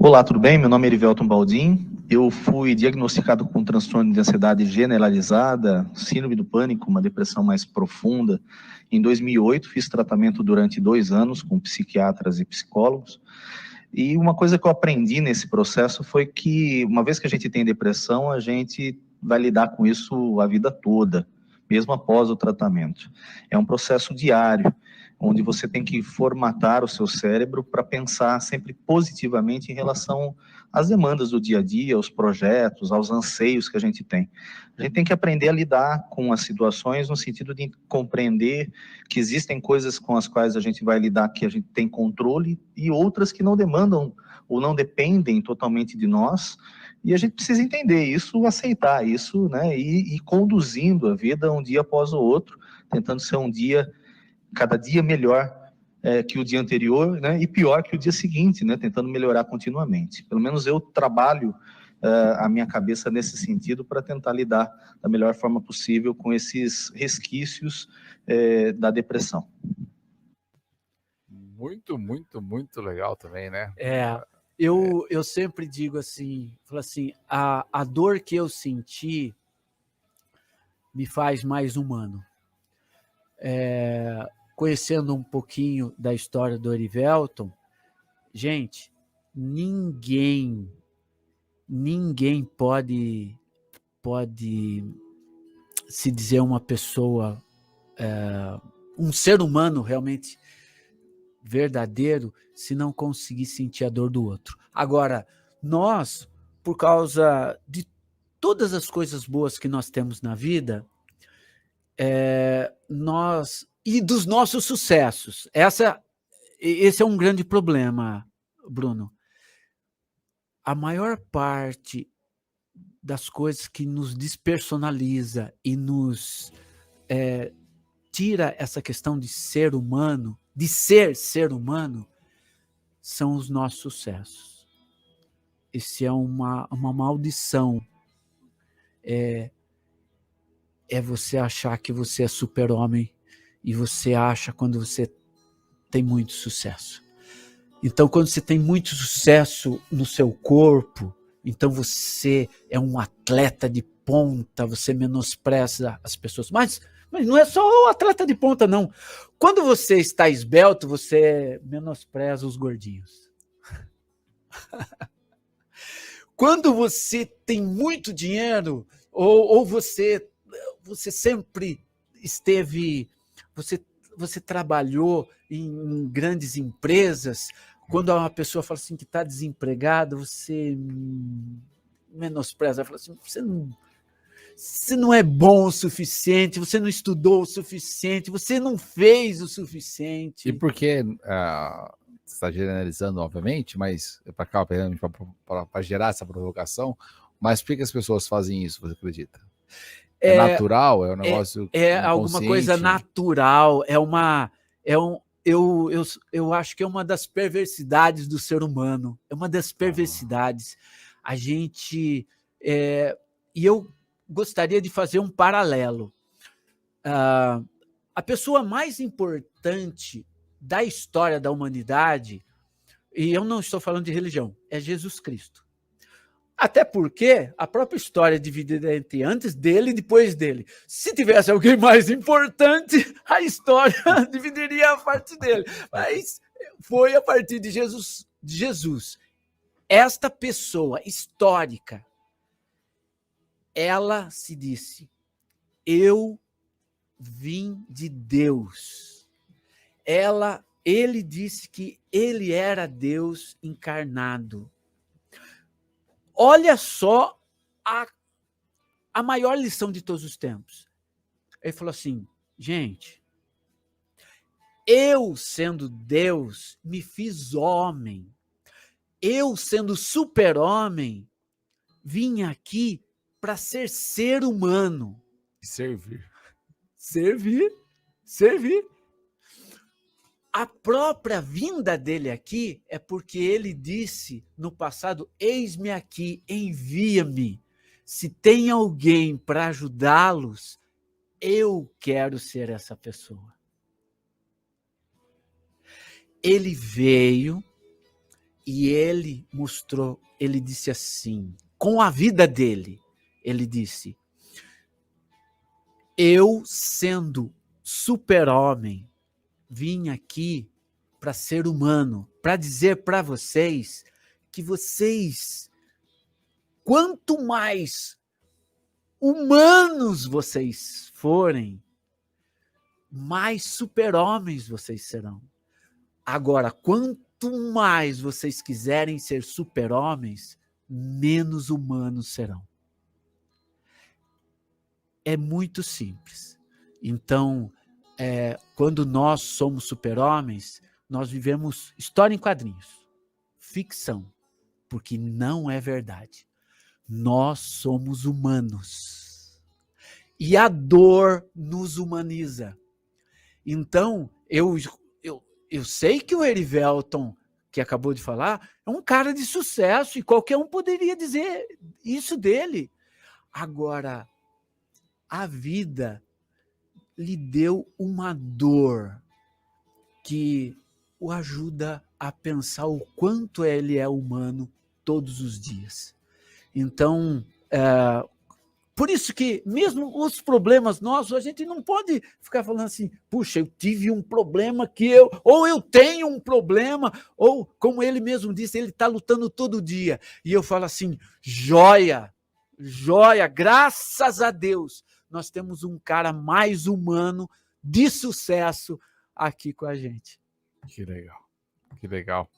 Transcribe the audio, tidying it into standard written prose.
Olá, tudo bem? Meu nome é Erivelton Baldin. Eu fui diagnosticado com transtorno de ansiedade generalizada, síndrome do pânico, uma depressão mais profunda. Em 2008, fiz tratamento durante 2 anos com psiquiatras e psicólogos. E uma coisa que eu aprendi nesse processo foi que, uma vez que a gente tem depressão, a gente vai lidar com isso a vida toda, mesmo após o tratamento. É um processo diário, onde você tem que formatar o seu cérebro para pensar sempre positivamente em relação às demandas do dia a dia, aos projetos, aos anseios que a gente tem. A gente tem que aprender a lidar com as situações no sentido de compreender que existem coisas com as quais a gente vai lidar que a gente tem controle e outras que não demandam ou não dependem totalmente de nós, e a gente precisa entender isso, aceitar isso, né, e conduzindo a vida um dia após o outro, tentando ser um dia, cada dia melhor que o dia anterior, né, e pior que o dia seguinte, né, tentando melhorar continuamente. Pelo menos eu trabalho a minha cabeça nesse sentido para tentar lidar da melhor forma possível com esses resquícios da depressão. Muito, muito, muito legal também, né? Eu sempre digo assim, falo assim, a dor que eu senti me faz mais humano. Conhecendo um pouquinho da história do Erivelton, gente, ninguém pode se dizer uma pessoa, um ser humano realmente verdadeiro, se não conseguir sentir a dor do outro. Agora, nós, por causa de todas as coisas boas que nós temos na vida, e dos nossos sucessos, esse é um grande problema, Bruno. A maior parte das coisas que nos despersonaliza e nos tira essa questão de ser humano, de ser humano, são os nossos sucessos. Esse é uma maldição. É você achar que você é super-homem e você acha quando você tem muito sucesso. Então, quando você tem muito sucesso no seu corpo, então você é um atleta de ponta, você menospreza as pessoas. Mas não é só o atleta de ponta, não. Quando você está esbelto, você menospreza os gordinhos. Quando você tem muito dinheiro, ou você sempre esteve, você trabalhou em grandes empresas, quando uma pessoa fala assim que está desempregada, você menospreza, fala assim, você não é bom o suficiente, você não estudou o suficiente, você não fez o suficiente. E por que você está generalizando, obviamente, mas para gerar essa provocação, mas por que as pessoas fazem isso, você acredita? É natural? É um negócio alguma coisa natural, eu acho que é uma das perversidades do ser humano, é uma das perversidades. A gente... e eu gostaria de fazer um paralelo. A pessoa mais importante da história da humanidade, e eu não estou falando de religião, é Jesus Cristo. Até porque a própria história é dividida entre antes dele e depois dele. Se tivesse alguém mais importante, a história dividiria a parte dele. Mas foi a partir de Jesus. Esta pessoa histórica, ela se disse, eu vim de Deus. Ele disse que ele era Deus encarnado. Olha só a maior lição de todos os tempos. Ele falou assim, gente, eu sendo Deus, me fiz homem. Eu sendo super-homem, vim aqui para ser humano. Servir. A própria vinda dele aqui é porque ele disse no passado, eis-me aqui, envia-me. Se tem alguém para ajudá-los, eu quero ser essa pessoa. Ele veio E ele mostrou, ele disse assim, com a vida dele, ele disse: eu, sendo super-homem, vim aqui para ser humano, para dizer para vocês que vocês, quanto mais humanos vocês forem, mais super-homens vocês serão. Agora, quanto mais vocês quiserem ser super-homens, menos humanos serão. É muito simples. Então, quando nós somos super-homens, nós vivemos história em quadrinhos, ficção, porque não é verdade. Nós somos humanos. E a dor nos humaniza. Então, eu sei que o Erivelton, que acabou de falar, é um cara de sucesso e qualquer um poderia dizer isso dele. Agora, a vida lhe deu uma dor que o ajuda a pensar o quanto ele é humano todos os dias. Então, por isso que mesmo os problemas nossos, a gente não pode ficar falando assim, puxa, eu tive um problema ou eu tenho um problema, ou como ele mesmo disse, ele está lutando todo dia. E eu falo assim, joia, graças a Deus, nós temos um cara mais humano, de sucesso, aqui com a gente. Que legal, que legal.